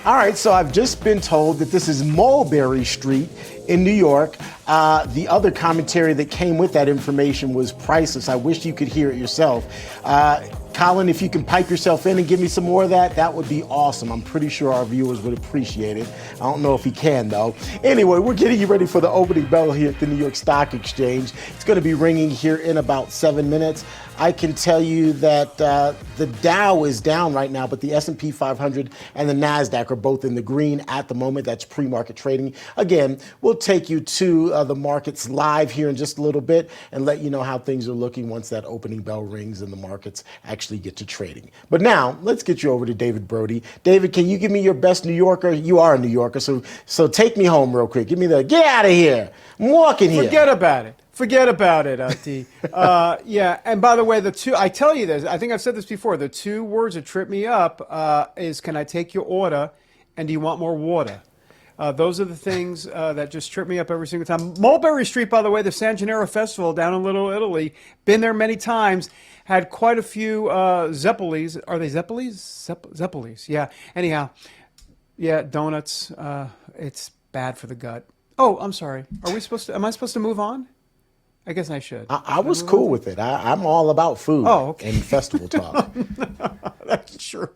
All right, so I've just been told that this is Mulberry Street in New York. The other commentary that came with that information was priceless. I wish you could hear it yourself. Colin, if you can pipe yourself in and give me some more of that, that would be awesome. I'm pretty sure our viewers would appreciate it. I don't know if he can, though. Anyway, we're getting you ready for the opening bell here at the New York Stock Exchange. It's going to be ringing here in about 7 minutes. I can tell you that the Dow is down right now, but the S&P 500 and the Nasdaq are both in the green at the moment. That's pre-market trading. Again, we'll take you to the markets live here in just a little bit and let you know how things are looking once that opening bell rings and the markets actually get to trading. But now, let's get you over to David Brody. David, can you give me your best New Yorker? You are a New Yorker, so take me home real quick. Give me the, get out of here. I'm walking here. Forget about it. Forget about it, D. Yeah, and by the way, I tell you this, I think I've said this before, the two words that trip me up is, can I take your order, and do you want more water? Those are the things that just trip me up every single time. Mulberry Street, by the way, the San Gennaro Festival down in Little Italy, been there many times, had quite a few Zeppelis. Are they Zeppelis? Zeppelis, yeah. Anyhow, yeah, donuts, it's bad for the gut. Oh, I'm sorry. Am I supposed to move on? I guess I should. I was cool with it. I'm all about food and festival talk. That's true.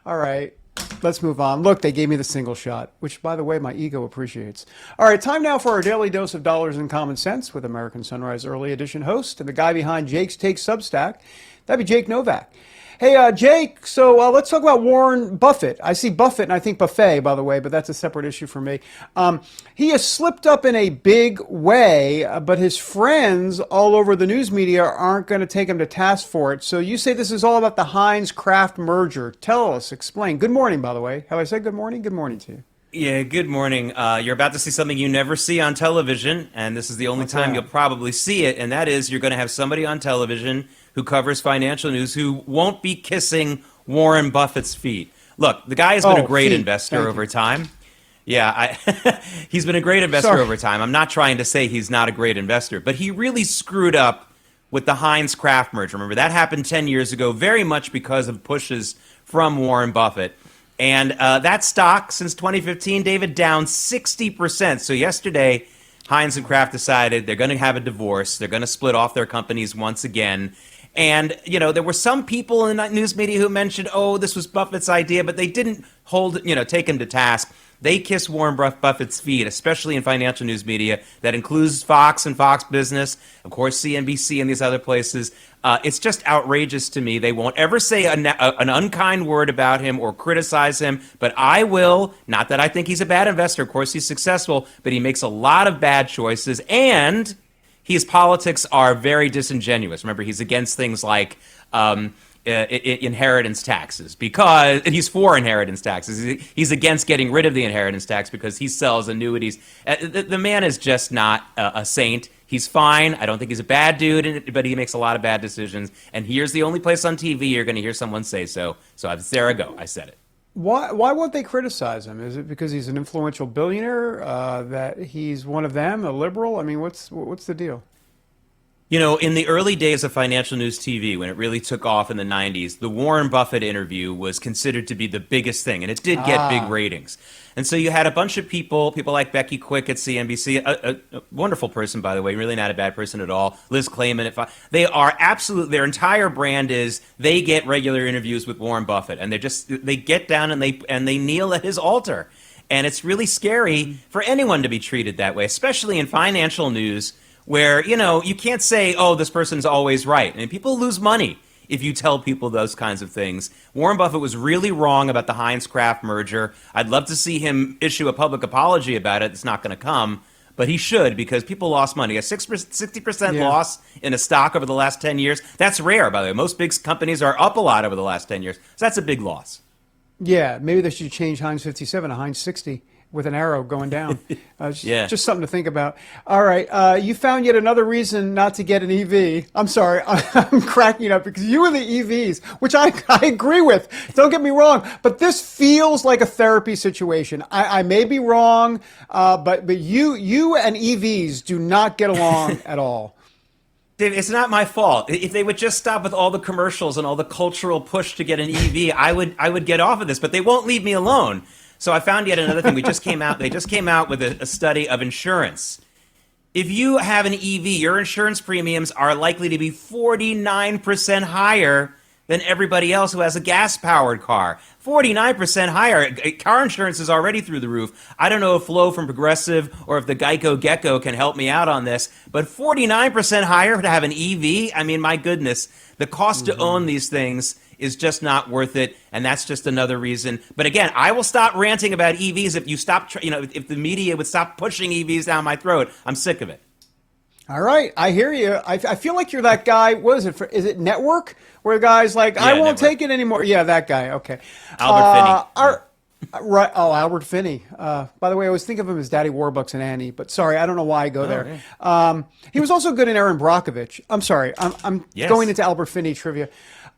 All right. Let's move on. Look, they gave me the single shot, which, by the way, my ego appreciates. All right, time now for our daily dose of dollars and common sense with American Sunrise Early Edition host and the guy behind Jake's Take Substack. That'd be Jake Novak. Hey, Jake, so let's talk about Warren Buffett. I see Buffett and I think buffet, by the way, but that's a separate issue for me. He has slipped up in a big way, but his friends all over the news media aren't going to take him to task for it. So you say this is all about the Heinz-Kraft merger. Tell us, explain. Good morning, by the way. Have I said good morning? Good morning to you. Yeah, good morning. You're about to see something you never see on television, and this is the only time you'll probably see it, and that is you're going to have somebody on television who covers financial news who won't be kissing Warren Buffett's feet. Look, the guy has been a great investor over time. Yeah, he's been a great investor over time. I'm not trying to say he's not a great investor, but he really screwed up with the Heinz-Kraft merger. Remember, that happened 10 years ago, very much because of pushes from Warren Buffett. And that stock, since 2015, David, down 60%. So yesterday, Heinz and Kraft decided they're going to have a divorce. They're going to split off their companies once again. And, you know, there were some people in that news media who mentioned, oh, this was Buffett's idea, but they didn't take him to task. They kiss Warren Buffett's feet, especially in financial news media. That includes Fox and Fox Business, of course, CNBC and these other places. It's just outrageous to me. They won't ever say an unkind word about him or criticize him, but I will. Not that I think he's a bad investor. Of course, he's successful, but he makes a lot of bad choices, and his politics are very disingenuous. Remember, he's against things like inheritance taxes and he's for inheritance taxes. He's against getting rid of the inheritance tax because he sells annuities. The man is just not a saint. He's fine. I don't think he's a bad dude, but he makes a lot of bad decisions. And here's the only place on TV you're going to hear someone say so. So there I go. I said it. Why won't they criticize him? Is it because he's an influential billionaire, that he's one of them, a liberal? I mean, what's the deal? You know, in the early days of financial news TV, when it really took off in the 90s, the Warren Buffett interview was considered to be the biggest thing, and it did get big ratings. And so you had a bunch of people like Becky Quick at CNBC, a wonderful person, by the way, really not a bad person at all, Liz Clayman at Fox. They are their entire brand is they get regular interviews with Warren Buffett, and they get down and they kneel at his altar. And it's really scary for anyone to be treated that way, especially in financial news, where, you know, you can't say, oh, this person's always right. And people lose money if you tell people those kinds of things. Warren Buffett was really wrong about the Heinz-Kraft merger. I'd love to see him issue a public apology about it. It's not going to come. But he should, because people lost money. A 60% loss in a stock over the last 10 years, that's rare, by the way. Most big companies are up a lot over the last 10 years. So that's a big loss. Yeah, maybe they should change Heinz 57 to Heinz 60. With an arrow going down. Just something to think about. All right. You found yet another reason not to get an EV. I'm sorry. I'm cracking up because you and the EVs, which I agree with. Don't get me wrong. But this feels like a therapy situation. I may be wrong, but you and EVs do not get along at all. Dave, it's not my fault. If they would just stop with all the commercials and all the cultural push to get an EV, I would get off of this. But they won't leave me alone. So I found yet another thing. They just came out with a study of insurance. If you have an EV, your insurance premiums are likely to be 49% higher than everybody else who has a gas-powered car. 49% higher. Car insurance is already through the roof. I don't know if Flo from Progressive or if the Geico Gecko can help me out on this, but 49% higher to have an EV? I mean, my goodness. The cost to own these things is just not worth it, and that's just another reason. But again, I will stop ranting about EVs if you stop, if the media would stop pushing EVs down my throat. I'm sick of it. All right, I hear you. I feel like you're that guy. What is it? Is it Network? Where the guy's like, I won't take it anymore. Yeah, that guy. Okay. Albert Finney. Right. Oh, Albert Finney. By the way, I always think of him as Daddy Warbucks and Annie, but sorry, I don't know why I go there. Yeah. He was also good in Erin Brockovich. I'm sorry. I'm Yes. going into Albert Finney trivia.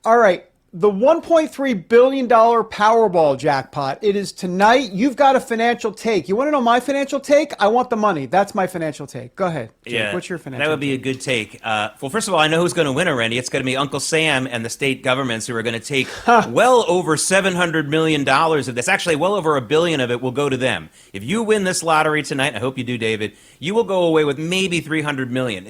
All right. The $1.3 billion Powerball jackpot. It is tonight. You've got a financial take. You want to know my financial take? I want the money. That's my financial take. Go ahead, Jake. Yeah, what's your financial that would be a good take. Well, first of all, I know who's going to win already. It's going to be Uncle Sam and the state governments who are going to take well over $700 million of this. Actually, well over $1 billion of it will go to them. If you win this lottery tonight, I hope you do, David, you will go away with maybe $300 million.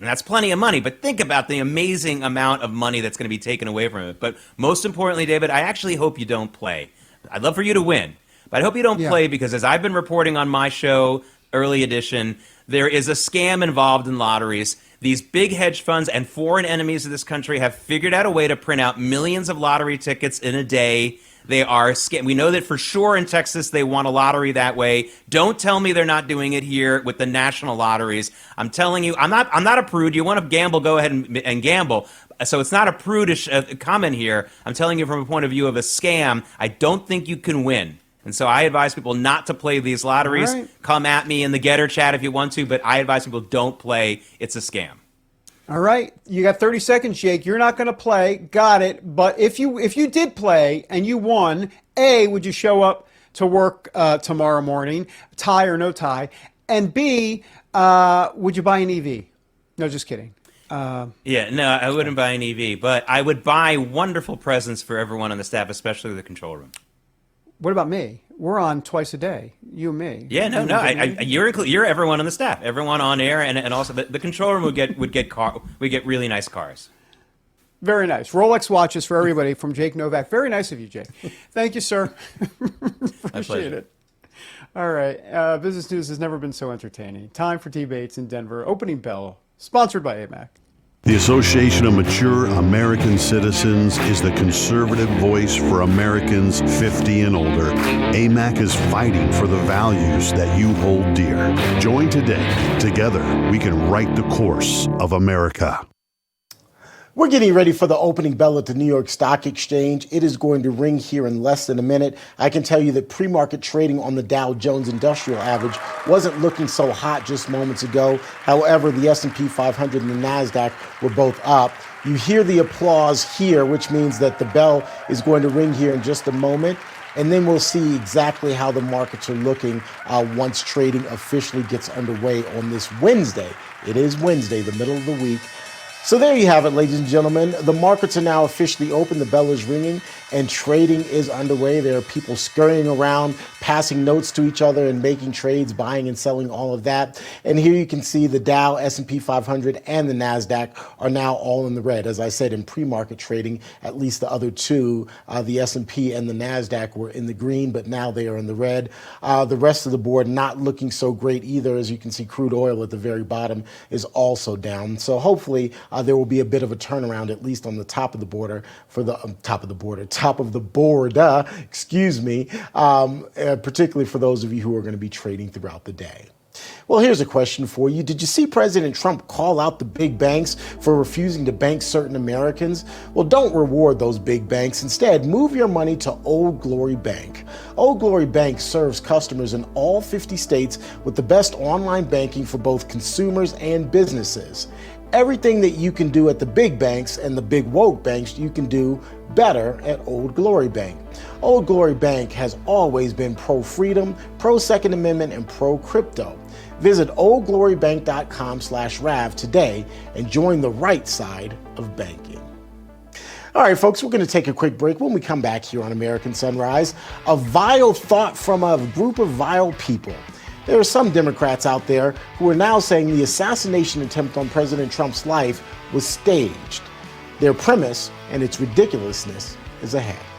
That's plenty of money, but think about the amazing amount of money that's going to be taken away from it. But most importantly, David, I actually hope you don't play. I'd love for you to win, but I hope you don't play because as I've been reporting on my show, Early Edition, there is a scam involved in lotteries. These big hedge funds and foreign enemies of this country have figured out a way to print out millions of lottery tickets in a day. They are we know that for sure in Texas they want a lottery that way. Don't tell me they're not doing it here with the national lotteries. I'm telling you, I'm not a prude. You want to gamble, go ahead and gamble. So it's not a prudish comment here. I'm telling you from a point of view of a scam. I don't think you can win. And so I advise people not to play these lotteries. Right. Come at me in the Getter chat if you want to, but I advise people don't play. It's a scam. All right, you got 30 seconds, Jake. You're not going to play. Got it. But if you did play and you won, A, would you show up to work tomorrow morning, tie or no tie? And B, would you buy an EV? No, just kidding. Yeah, no, I wouldn't buy an EV, but I would buy wonderful presents for everyone on the staff, especially the control room. What about me? We're on twice a day, you and me. Yeah, no, you're everyone on the staff, everyone on air, and also the control room would get really nice cars. Very nice. Rolex watches for everybody from Jake Novak. Very nice of you, Jake. Thank you, sir. Appreciate it. All right. Business news has never been so entertaining. Time for T-Bates in Denver. Opening bell. Sponsored by AMAC. The Association of Mature American Citizens is the conservative voice for Americans 50 and older. AMAC is fighting for the values that you hold dear. Join today. Together, we can write the course of America. We're getting ready for the opening bell at the New York Stock Exchange. It is going to ring here in less than a minute. I can tell you that pre-market trading on the Dow Jones Industrial Average wasn't looking so hot just moments ago. However, the S&P 500 and the Nasdaq were both up. You hear the applause here, which means that the bell is going to ring here in just a moment. And then we'll see exactly how the markets are looking once trading officially gets underway on this Wednesday. It is Wednesday, the middle of the week. So there you have it, ladies and gentlemen. The markets are now officially open. The bell is ringing and trading is underway. There are people scurrying around, passing notes to each other and making trades, buying and selling, all of that. And here you can see the Dow, S&P 500, and the Nasdaq are now all in the red. As I said, in pre-market trading, at least the other two, the S&P and the Nasdaq were in the green, but now they are in the red. The rest of the board not looking so great either. As you can see, crude oil at the very bottom is also down. So hopefully there will be a bit of a turnaround, at least on the top of the border, for the top of the board, particularly for those of you who are going to be trading throughout the day. Well, here's a question for you. Did you see President Trump call out the big banks for refusing to bank certain Americans? Well, don't reward those big banks. Instead, move your money to Old Glory Bank. Old Glory Bank serves customers in all 50 states with the best online banking for both consumers and businesses. Everything that you can do at the big banks and the big woke banks, you can do better at Old Glory Bank. Old Glory Bank has always been pro-freedom, pro-Second Amendment, and pro-crypto. Visit oldglorybank.com/RAV today and join the right side of banking. All right, folks, we're going to take a quick break. When we come back here on American Sunrise, a vile thought from a group of vile people. There are some Democrats out there who are now saying the assassination attempt on President Trump's life was staged. Their premise and its ridiculousness is ahead.